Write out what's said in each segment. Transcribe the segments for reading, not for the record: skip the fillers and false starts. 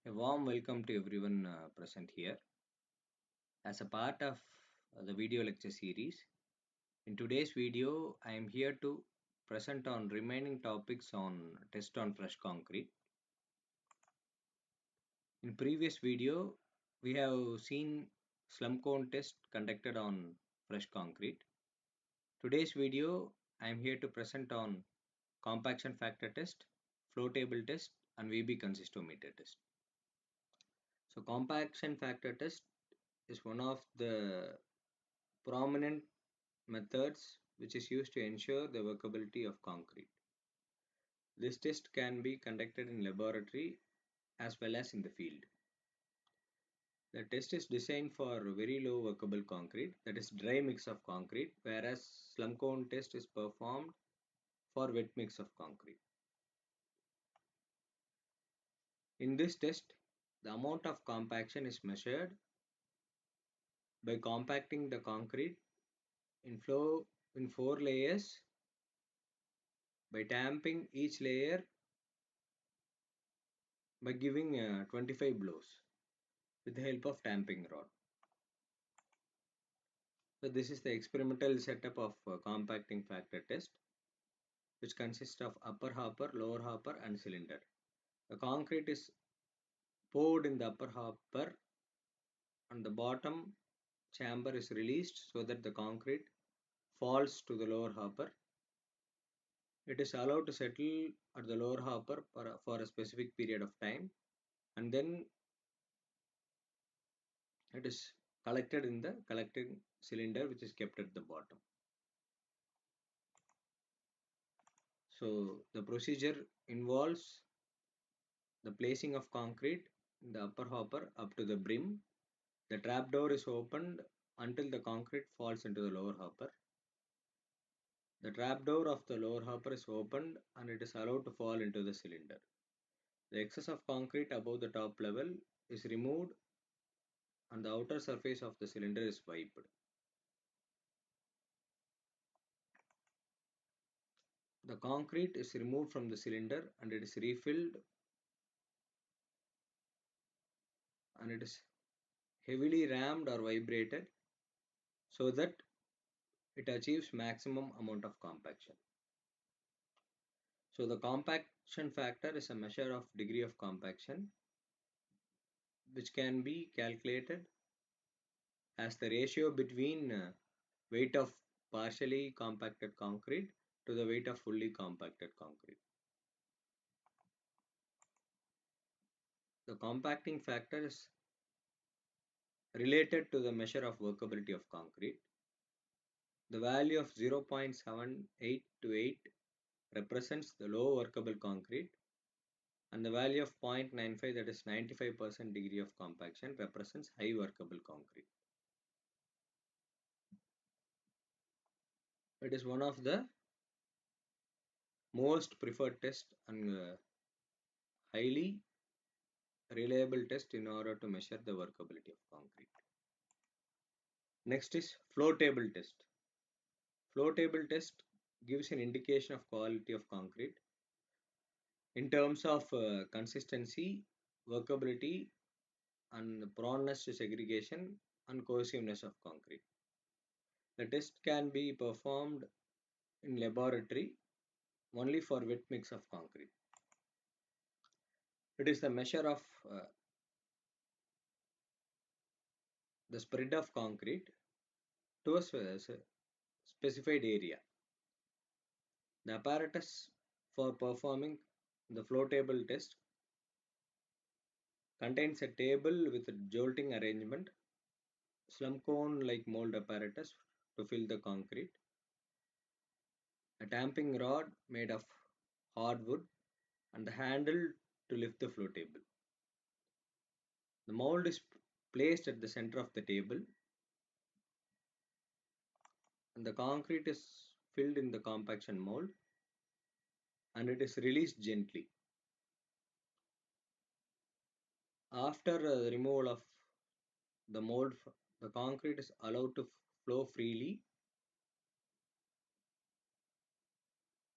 A warm welcome to everyone present here. As a part of the video lecture series, in today's video, I am here to present on remaining topics on test on fresh concrete. In previous video, we have seen slump cone test conducted on fresh concrete. Today's video, I am here to present on compaction factor test, flow table test, and Vee-Bee Consistometer test. So compaction factor test is one of the prominent methods which is used to ensure the workability of concrete. This test can be conducted in laboratory as well as in the field. The test is designed for very low workable concrete, that is dry mix of concrete, whereas slump cone test is performed for wet mix of concrete. In this test, the amount of compaction is measured by compacting the concrete in 4 layers by tamping each layer by giving 25 blows with the help of tamping rod. So this is the experimental setup of compacting factor test, which consists of upper hopper, lower hopper and cylinder. The concrete is poured in the upper hopper and the bottom chamber is released so that the concrete falls to the lower hopper. It is allowed to settle at the lower hopper for a specific period of time, and then it is collected in the collecting cylinder which is kept at the bottom. So the procedure involves the placing of concrete in the upper hopper up to the brim. The trapdoor is opened until the concrete falls into the lower hopper. The trapdoor of the lower hopper is opened and it is allowed to fall into the cylinder. The excess of concrete above the top level is removed and the outer surface of the cylinder is wiped. The concrete is removed from the cylinder and it is refilled, and it is heavily rammed or vibrated so that it achieves maximum amount of compaction. So the compaction factor is a measure of degree of compaction which can be calculated as the ratio between weight of partially compacted concrete to the weight of fully compacted concrete. The compacting factor is related to the measure of workability of concrete. The value of 0.7828 represents the low workable concrete, and the value of 0.95, that is 95% degree of compaction, represents high workable concrete. It is one of the most preferred test and highly reliable test in order to measure the workability of concrete. Next is flow table test. Flow table test gives an indication of quality of concrete in terms of consistency, workability, and proneness to segregation and cohesiveness of concrete. The test can be performed in laboratory only for wet mix of concrete. It is the measure of the spread of concrete to a specified area. The apparatus for performing the flow table test contains a table with a jolting arrangement, slump cone like mold apparatus to fill the concrete, a tamping rod made of hardwood, and the handle to lift the flow table. The mold is placed at the center of the table and the concrete is filled in the compaction mold and it is released gently. After the removal of the mold, the concrete is allowed to flow freely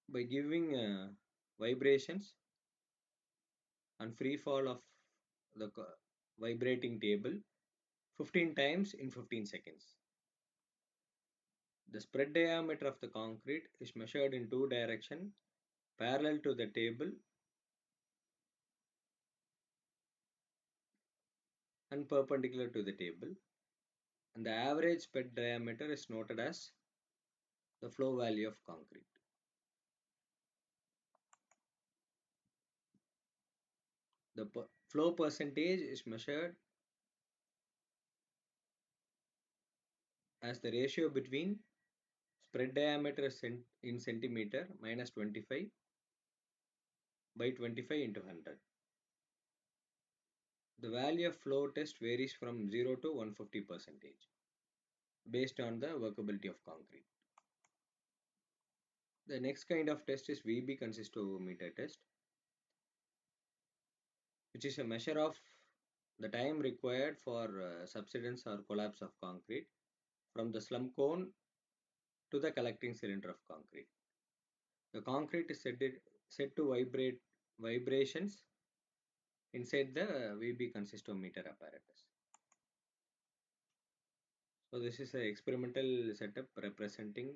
by giving vibrations and free fall of the vibrating table 15 times in 15 seconds. The spread diameter of the concrete is measured in two directions parallel to the table and perpendicular to the table, and the average spread diameter is noted as the flow value of concrete. The flow percentage is measured as the ratio between spread diameter in centimeter minus 25 by 25 into 100. The value of flow test varies from 0 to 150 percentage based on the workability of concrete. The next kind of test is Vee-Bee Consistometer Test, which is a measure of the time required for subsidence or collapse of concrete from the slump cone to the collecting cylinder of concrete. The concrete is set to vibrate vibrations inside the Vee-Bee Consistometer apparatus. So this is an experimental setup representing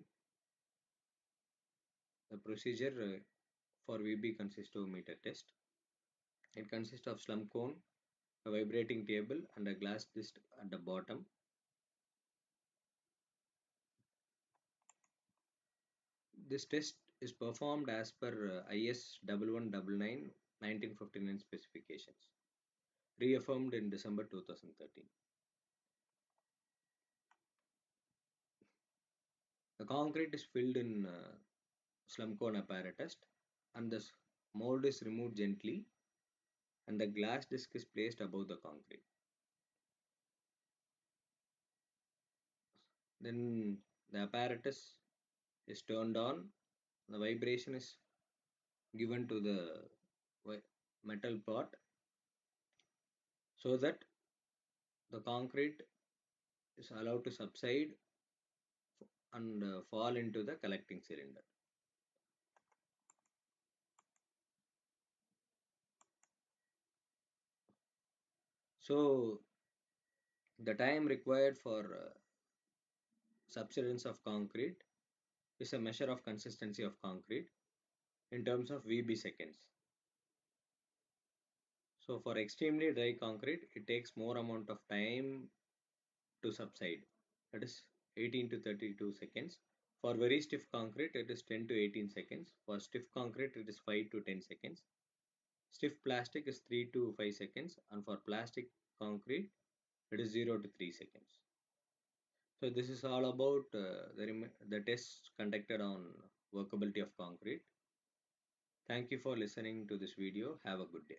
the procedure for Vee-Bee Consistometer test. It consists of slump cone, a vibrating table, and a glass disc at the bottom. This test is performed as per IS 1199 1959 specifications, reaffirmed in December 2013. The concrete is filled in slump cone apparatus, and the mold is removed gently, and the glass disc is placed above the concrete. Then the apparatus is turned on, the vibration is given to the metal pot so that the concrete is allowed to subside and fall into the collecting cylinder. So the time required for subsidence of concrete is a measure of consistency of concrete in terms of Vee-Bee seconds. So for extremely dry concrete, it takes more amount of time to subside, that is 18 to 32 seconds. For very stiff concrete, it is 10 to 18 seconds. For stiff concrete, it is 5 to 10 seconds. Stiff plastic is 3 to 5 seconds, and for plastic concrete, it is 0 to 3 seconds. So this is all about the tests conducted on workability of concrete. Thank you for listening to this video. Have a good day.